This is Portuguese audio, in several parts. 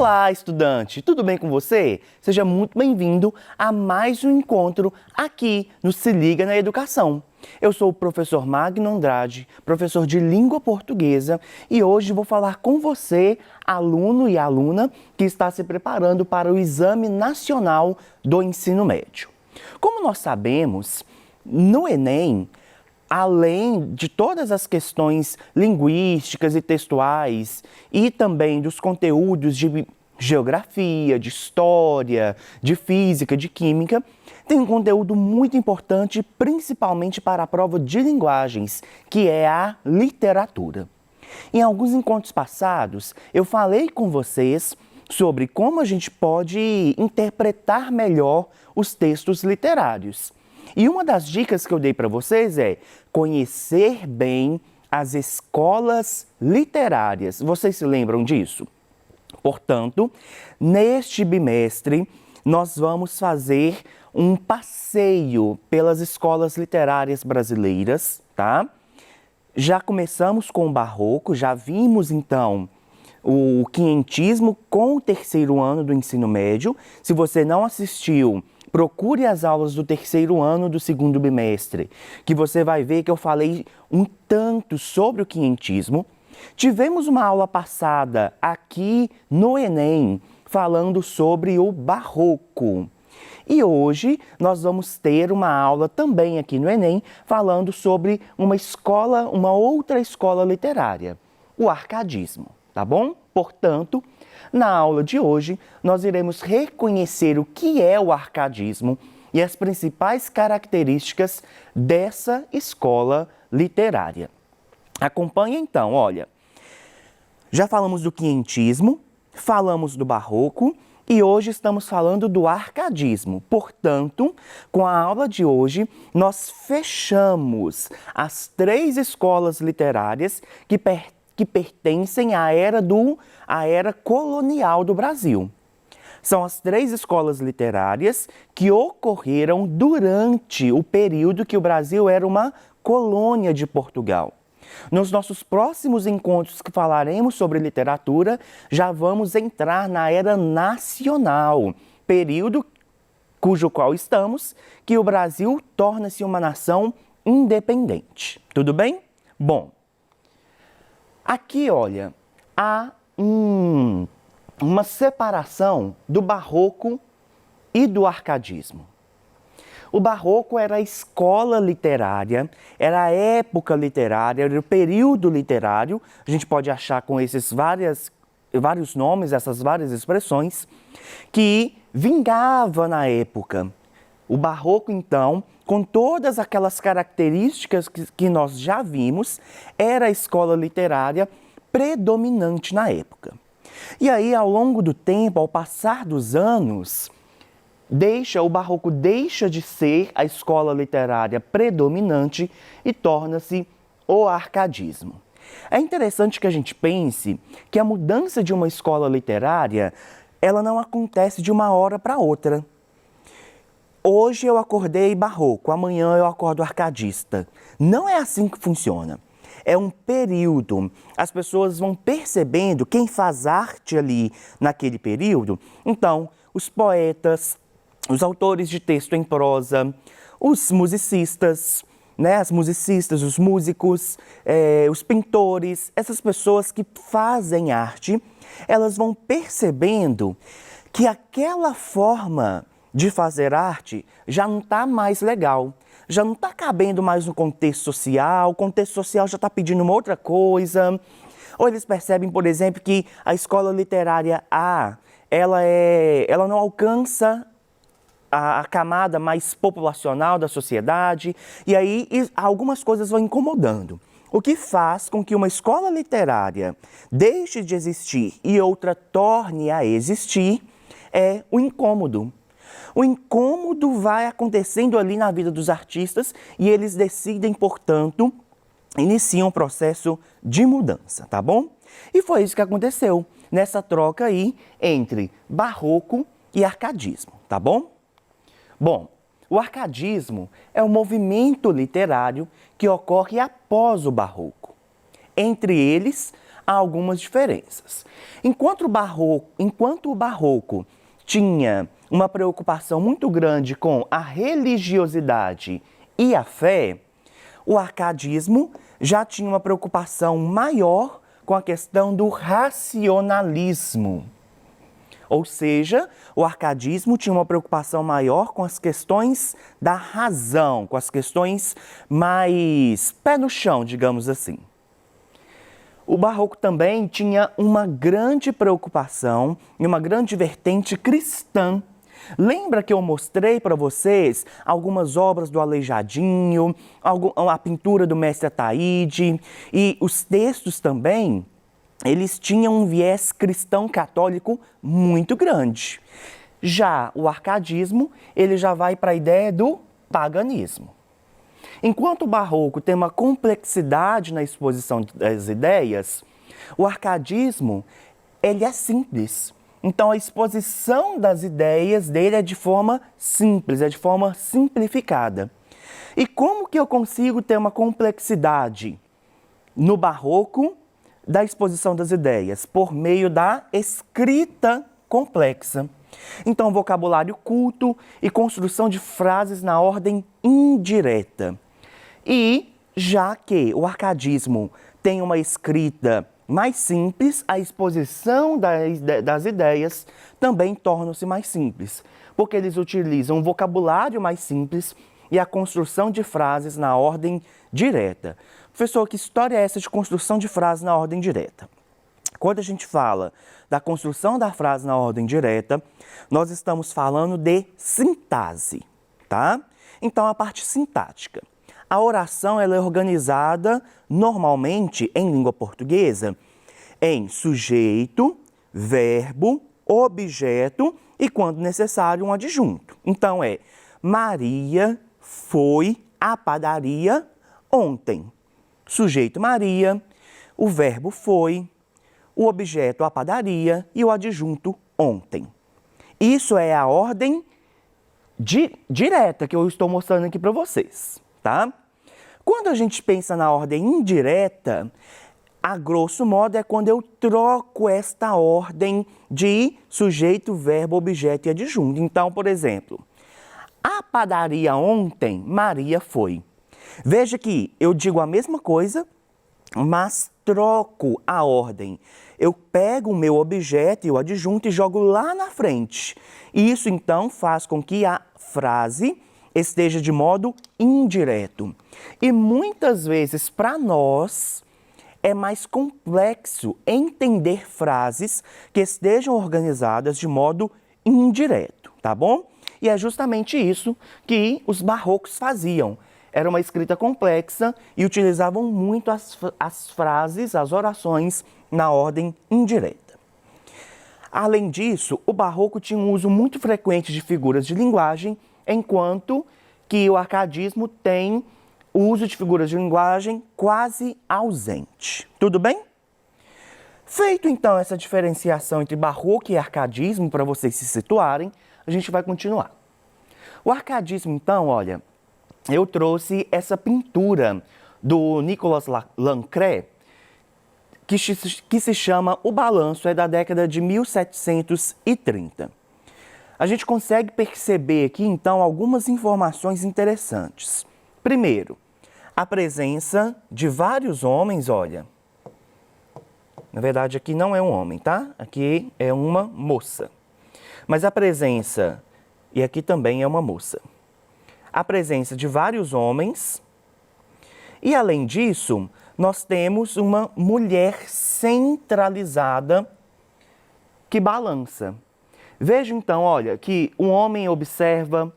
Olá, estudante! Tudo bem com você? Seja muito bem-vindo a mais um encontro aqui no Se Liga na Educação. Eu sou o professor Magno Andrade, professor de língua portuguesa, e hoje vou falar com você, aluno e aluna que está se preparando para o Exame Nacional do Ensino Médio. Como nós sabemos, no Enem, além de todas as questões linguísticas e textuais e também dos conteúdos de geografia, de história, de física, de química, tem um conteúdo muito importante, principalmente para a prova de linguagens, que é a literatura. Em alguns encontros passados, eu falei com vocês sobre como a gente pode interpretar melhor os textos literários. E uma das dicas que eu dei para vocês é conhecer bem as escolas literárias. Vocês se lembram disso? Portanto, neste bimestre, nós vamos fazer um passeio pelas escolas literárias brasileiras, tá? Já começamos com o Barroco, já vimos então o quinhentismo com o terceiro ano do ensino médio. Se você não assistiu, procure as aulas do terceiro ano do segundo bimestre, que você vai ver que eu falei um tanto sobre o quinhentismo. Tivemos uma aula passada aqui no Enem, falando sobre o Barroco. E hoje nós vamos ter uma aula também aqui no Enem, falando sobre uma outra escola literária, o arcadismo, tá bom? Portanto, na aula de hoje, nós iremos reconhecer o que é o arcadismo e as principais características dessa escola literária. Acompanhe então, olha. Já falamos do quinhentismo, falamos do Barroco e hoje estamos falando do arcadismo. Portanto, com a aula de hoje, nós fechamos as 3 escolas literárias que pertencem à era colonial do Brasil. São as 3 escolas literárias que ocorreram durante o período que o Brasil era uma colônia de Portugal. Nos nossos próximos encontros que falaremos sobre literatura, já vamos entrar na era nacional, período cujo qual estamos, que o Brasil torna-se uma nação independente. Tudo bem? Bom, aqui, olha, há uma separação do Barroco e do arcadismo. O Barroco era a escola literária, era a época literária, era o período literário. A gente pode achar com esses vários nomes, essas várias expressões, que vingava na época. O Barroco, então, com todas aquelas características que nós já vimos, era a escola literária predominante na época. E aí, ao longo do tempo, ao passar dos anos, o Barroco deixa de ser a escola literária predominante e torna-se o arcadismo. É interessante que a gente pense que a mudança de uma escola literária, ela não acontece de uma hora para outra. Hoje eu acordei Barroco, amanhã eu acordo arcadista. Não é assim que funciona. É um período. As pessoas vão percebendo quem faz arte ali naquele período. Então, os poetas, os autores de texto em prosa, os musicistas, né? As musicistas, os músicos, os pintores, essas pessoas que fazem arte, elas vão percebendo que aquela forma de fazer arte já não está mais legal, já não está cabendo mais no contexto social, o contexto social já está pedindo uma outra coisa. Ou eles percebem, por exemplo, que a escola literária A, ela não alcança a camada mais populacional da sociedade, e aí algumas coisas vão incomodando. O que faz com que uma escola literária deixe de existir e outra torne a existir é o incômodo. O incômodo vai acontecendo ali na vida dos artistas e eles decidem, portanto, iniciam um processo de mudança, tá bom? E foi isso que aconteceu nessa troca aí entre Barroco e arcadismo, tá bom? Bom, o arcadismo é um movimento literário que ocorre após o Barroco. Entre eles, há algumas diferenças. Enquanto o barroco tinha uma preocupação muito grande com a religiosidade e a fé, o arcadismo já tinha uma preocupação maior com a questão do racionalismo. Ou seja, o arcadismo tinha uma preocupação maior com as questões da razão, com as questões mais pé no chão, digamos assim. O barroco também tinha uma grande preocupação e uma grande vertente cristã. Lembra que eu mostrei para vocês algumas obras do Aleijadinho, a pintura do Mestre Ataíde e os textos também, eles tinham um viés cristão católico muito grande. Já o arcadismo, ele já vai para a ideia do paganismo. Enquanto o barroco tem uma complexidade na exposição das ideias, o arcadismo, ele é simples. Então, a exposição das ideias dele é de forma simples, é de forma simplificada. E como que eu consigo ter uma complexidade no barroco da exposição das ideias? Por meio da escrita complexa. Então, vocabulário culto e construção de frases na ordem indireta. E, já que o arcadismo tem uma escrita mais simples, a exposição das ideias também torna-se mais simples, porque eles utilizam um vocabulário mais simples e a construção de frases na ordem direta. Professor, que história é essa de construção de frases na ordem direta? Quando a gente fala da construção da frase na ordem direta, nós estamos falando de sintase, tá? Então, a parte sintática. A oração ela é organizada normalmente em língua portuguesa em sujeito, verbo, objeto e, quando necessário, um adjunto. Então, é Maria foi à padaria ontem. Sujeito Maria, o verbo foi, o objeto a padaria e o adjunto ontem. Isso é a ordem direta que eu estou mostrando aqui para vocês, tá? Quando a gente pensa na ordem indireta, a grosso modo é quando eu troco esta ordem de sujeito, verbo, objeto e adjunto. Então, por exemplo, à padaria ontem, Maria foi. Veja que eu digo a mesma coisa, mas troco a ordem. Eu pego o meu objeto e o adjunto e jogo lá na frente. Isso, então, faz com que a frase esteja de modo indireto. E muitas vezes, para nós, é mais complexo entender frases que estejam organizadas de modo indireto, tá bom? E é justamente isso que os barrocos faziam. Era uma escrita complexa e utilizavam muito as frases, as orações, na ordem indireta. Além disso, o barroco tinha um uso muito frequente de figuras de linguagem, enquanto que o arcadismo tem o uso de figuras de linguagem quase ausente. Tudo bem? Feito, então, essa diferenciação entre barroco e arcadismo, para vocês se situarem, a gente vai continuar. O arcadismo, então, olha, eu trouxe essa pintura do Nicolas Lancret, que se chama O Balanço, é da década de 1730. A gente consegue perceber aqui, então, algumas informações interessantes. Primeiro, a presença de vários homens, olha. Na verdade, aqui não é um homem, tá? Aqui é uma moça. Mas a presença, e aqui também é uma moça. A presença de vários homens. E, além disso, nós temos uma mulher centralizada que balança. Veja, então, olha, que um homem observa,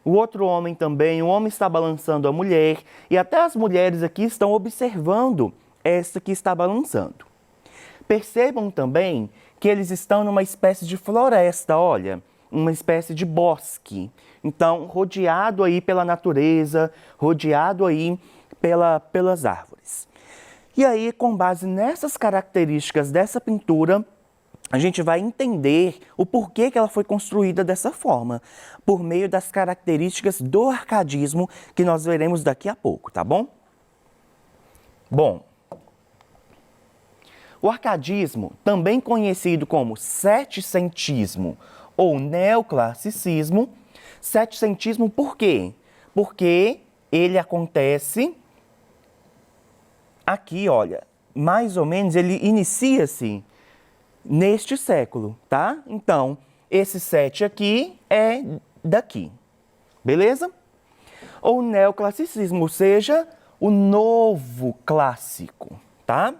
o outro homem também, o homem está balançando a mulher, e até as mulheres aqui estão observando esta que está balançando. Percebam também que eles estão numa espécie de floresta, olha, uma espécie de bosque. Então, rodeado aí pela natureza, rodeado aí pelas árvores. E aí, com base nessas características dessa pintura, a gente vai entender o porquê que ela foi construída dessa forma, por meio das características do arcadismo que nós veremos daqui a pouco, tá bom? Bom, O arcadismo, também conhecido como setecentismo ou neoclassicismo, setecentismo por quê? Porque ele acontece aqui, olha, mais ou menos ele inicia-se neste século, tá? Então, esse 7 aqui é daqui, beleza? Ou neoclassicismo, ou seja, o novo clássico, tá?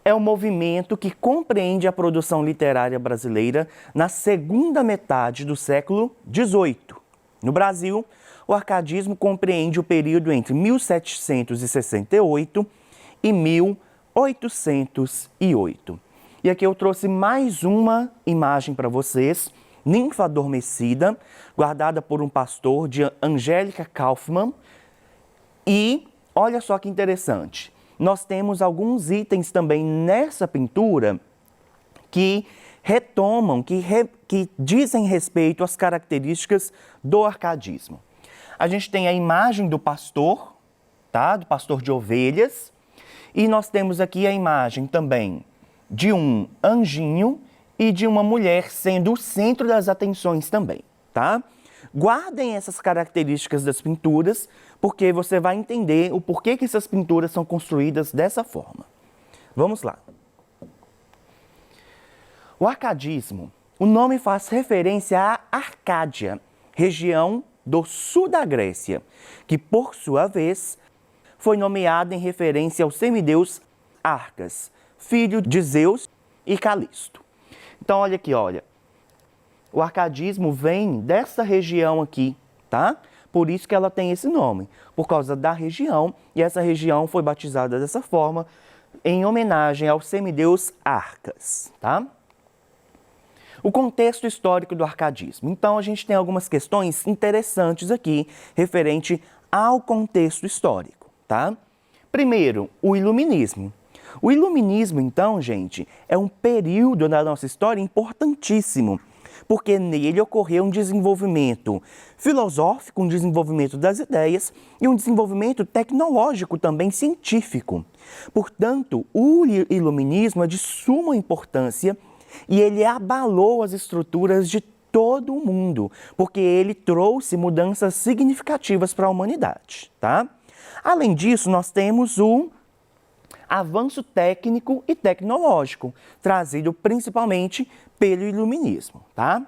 É um movimento que compreende a produção literária brasileira na segunda metade do século XVIII. No Brasil, o arcadismo compreende o período entre 1768 e 1808. E aqui eu trouxe mais uma imagem para vocês, Ninfa Adormecida, guardada por um pastor de Angélica Kaufmann. E olha só que interessante, nós temos alguns itens também nessa pintura que retomam, que dizem respeito às características do arcadismo. A gente tem a imagem do pastor, tá? Do pastor de ovelhas, e nós temos aqui a imagem também de um anjinho e de uma mulher sendo o centro das atenções também, tá? Guardem essas características das pinturas, porque você vai entender o porquê que essas pinturas são construídas dessa forma. Vamos lá. O arcadismo, o nome faz referência à Arcádia, região do sul da Grécia, que por sua vez foi nomeada em referência ao semideus Arcas, filho de Zeus e Calisto. Então olha aqui, olha. O arcadismo vem dessa região aqui, tá? Por isso que ela tem esse nome, por causa da região, e essa região foi batizada dessa forma em homenagem ao semideus Arcas, tá? O contexto histórico do arcadismo. Então a gente tem algumas questões interessantes aqui referente ao contexto histórico, tá? Primeiro, o iluminismo. O iluminismo, então, gente, é um período da nossa história importantíssimo, porque nele ocorreu um desenvolvimento filosófico, um desenvolvimento das ideias e um desenvolvimento tecnológico também científico. Portanto, o iluminismo é de suma importância e ele abalou as estruturas de todo o mundo, porque ele trouxe mudanças significativas para a humanidade, tá? Além disso, nós temos o avanço técnico e tecnológico, trazido principalmente pelo iluminismo, tá?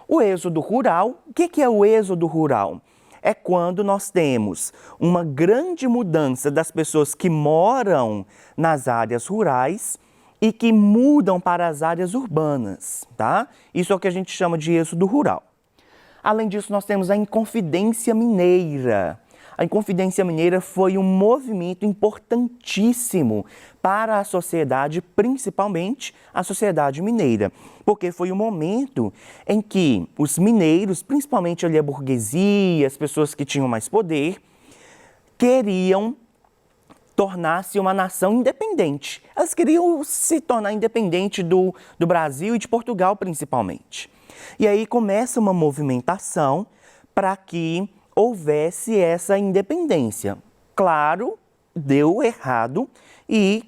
O êxodo rural, o que é o êxodo rural? É quando nós temos uma grande mudança das pessoas que moram nas áreas rurais e que mudam para as áreas urbanas, tá? Isso é o que a gente chama de êxodo rural. Além disso, nós temos a Inconfidência Mineira. A Inconfidência Mineira foi um movimento importantíssimo para a sociedade, principalmente a sociedade mineira, porque foi o momento em que os mineiros, principalmente ali a burguesia, as pessoas que tinham mais poder, queriam tornar-se uma nação independente. Elas queriam se tornar independente do Brasil e de Portugal, principalmente. E aí começa uma movimentação para que houvesse essa independência. Claro, deu errado e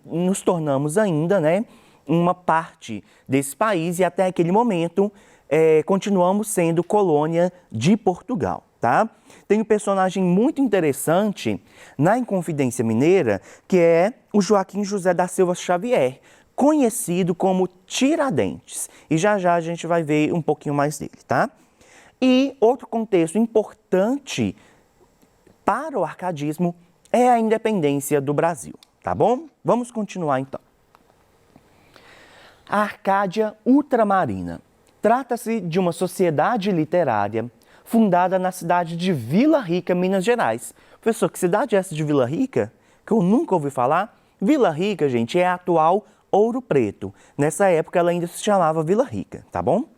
nos tornamos ainda, né, uma parte desse país e até aquele momento continuamos sendo colônia de Portugal, tá? Tem um personagem muito interessante na Inconfidência Mineira, que é o Joaquim José da Silva Xavier, conhecido como Tiradentes. E já já a gente vai ver um pouquinho mais dele, tá? E outro contexto importante para o arcadismo é a independência do Brasil, tá bom? Vamos continuar então. A Arcádia Ultramarina. Trata-se de uma sociedade literária fundada na cidade de Vila Rica, Minas Gerais. Professor, que cidade é essa de Vila Rica? Que eu nunca ouvi falar. Vila Rica, gente, é a atual Ouro Preto. Nessa época ela ainda se chamava Vila Rica, tá bom?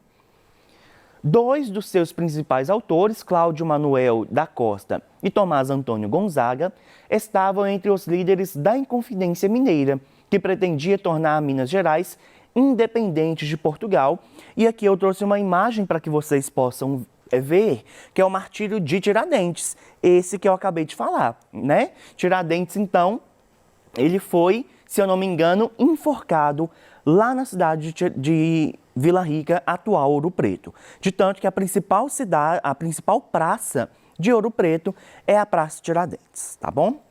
Dois dos seus principais autores, Cláudio Manuel da Costa e Tomás Antônio Gonzaga, estavam entre os líderes da Inconfidência Mineira, que pretendia tornar Minas Gerais independente de Portugal. E aqui eu trouxe uma imagem para que vocês possam ver, que é o martírio de Tiradentes, esse que eu acabei de falar, né? Tiradentes, então, ele foi, se eu não me engano, enforcado lá na cidade de Vila Rica, atual Ouro Preto. De tanto que a principal praça de Ouro Preto é a Praça Tiradentes, tá bom?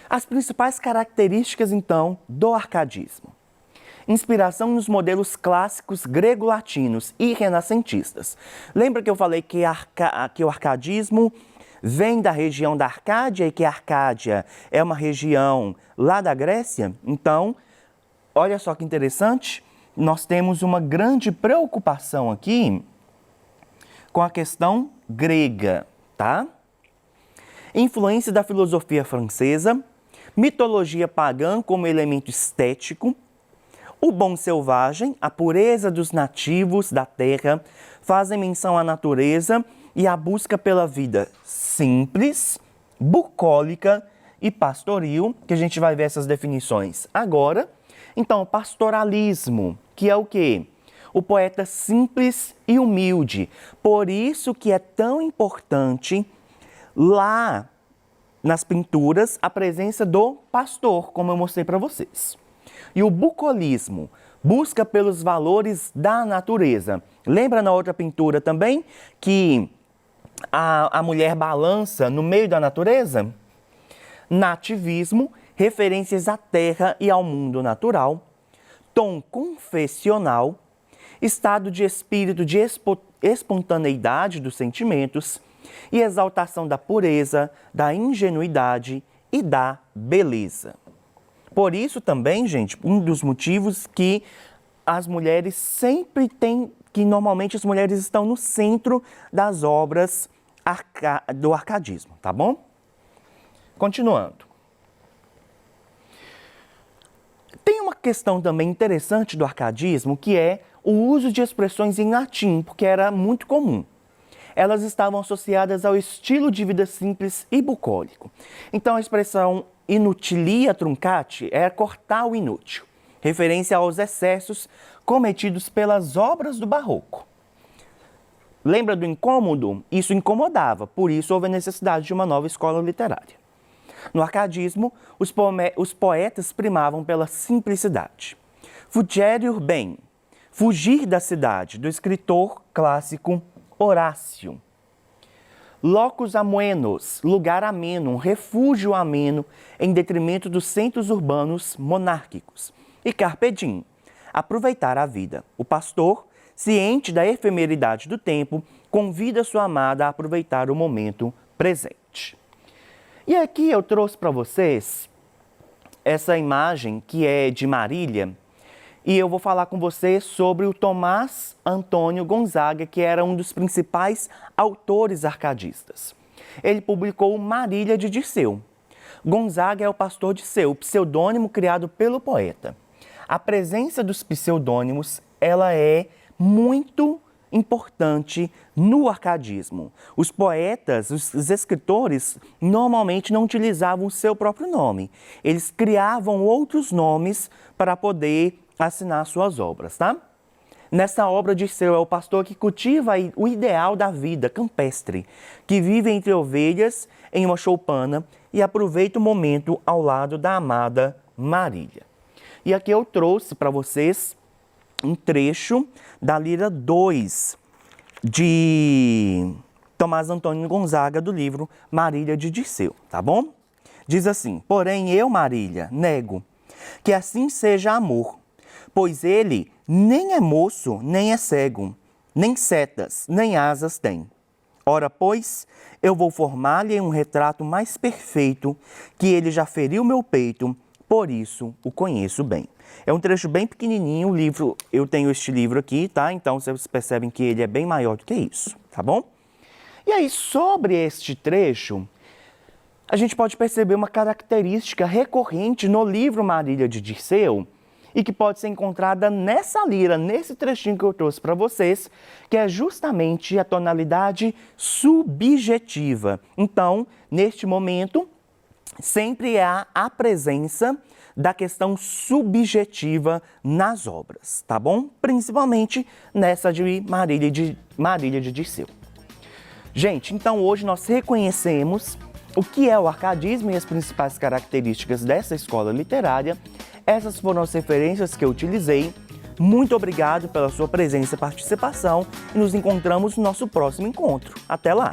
As principais características, então, do arcadismo. Inspiração nos modelos clássicos grego-latinos e renascentistas. Lembra que eu falei que o arcadismo vem da região da Arcádia e que a Arcádia é uma região lá da Grécia? Então, olha só que interessante, nós temos uma grande preocupação aqui com a questão grega, tá? Influência da filosofia francesa, mitologia pagã como elemento estético, o bom selvagem, a pureza dos nativos da terra, fazem menção à natureza e à busca pela vida simples, bucólica e pastoril, que a gente vai ver essas definições agora. Então, pastoralismo, que é o quê? O poeta simples e humilde. Por isso que é tão importante lá nas pinturas a presença do pastor, como eu mostrei para vocês. E o bucolismo, busca pelos valores da natureza. Lembra na outra pintura também que a mulher balança no meio da natureza? Nativismo, referências à terra e ao mundo natural. Tom confessional, estado de espírito de espontaneidade dos sentimentos e exaltação da pureza, da ingenuidade e da beleza. Por isso também, gente, um dos motivos que as mulheres sempre têm, que normalmente as mulheres estão no centro das obras do arcadismo, tá bom? Continuando. Tem uma questão também interessante do arcadismo, que é o uso de expressões em latim, porque era muito comum. Elas estavam associadas ao estilo de vida simples e bucólico. Então a expressão inutilia truncati é cortar o inútil, referência aos excessos cometidos pelas obras do barroco. Lembra do incômodo? Isso incomodava, por isso houve a necessidade de uma nova escola literária. No arcadismo, os poetas primavam pela simplicidade. Fugere urbem, fugir da cidade, do escritor clássico Horácio. Locus amoenos, lugar ameno, um refúgio ameno, em detrimento dos centros urbanos monárquicos. E carpe diem, aproveitar a vida. O pastor, ciente da efemeridade do tempo, convida sua amada a aproveitar o momento presente. E aqui eu trouxe para vocês essa imagem que é de Marília, e eu vou falar com vocês sobre o Tomás Antônio Gonzaga, que era um dos principais autores arcadistas. Ele publicou Marília de Dirceu. Gonzaga é o pastor Dirceu, pseudônimo criado pelo poeta. A presença dos pseudônimos, ela é muito importante no arcadismo. Os poetas, os escritores, normalmente não utilizavam o seu próprio nome. Eles criavam outros nomes para poder assinar suas obras, tá? Nessa obra, Dirceu é o pastor que cultiva o ideal da vida campestre, que vive entre ovelhas em uma choupana e aproveita o momento ao lado da amada Marília. E aqui eu trouxe para vocês um trecho da Lira 2 de Tomás Antônio Gonzaga, do livro Marília de Dirceu, tá bom? Diz assim: porém eu, Marília, nego que assim seja amor, pois ele nem é moço, nem é cego, nem setas, nem asas tem. Ora, pois, eu vou formar-lhe um retrato mais perfeito, que ele já feriu meu peito, por isso o conheço bem. É um trecho bem pequenininho, o livro, eu tenho este livro aqui, tá? Então vocês percebem que ele é bem maior do que isso, tá bom? E aí, sobre este trecho, a gente pode perceber uma característica recorrente no livro Marília de Dirceu, e que pode ser encontrada nessa lira, nesse trechinho que eu trouxe para vocês, que é justamente a tonalidade subjetiva. Então, neste momento, sempre há a presença da questão subjetiva nas obras, tá bom? Principalmente nessa de Marília de Dirceu. Gente, então hoje nós reconhecemos o que é o arcadismo e as principais características dessa escola literária. Essas foram as referências que eu utilizei. Muito obrigado pela sua presença e participação e nos encontramos no nosso próximo encontro. Até lá!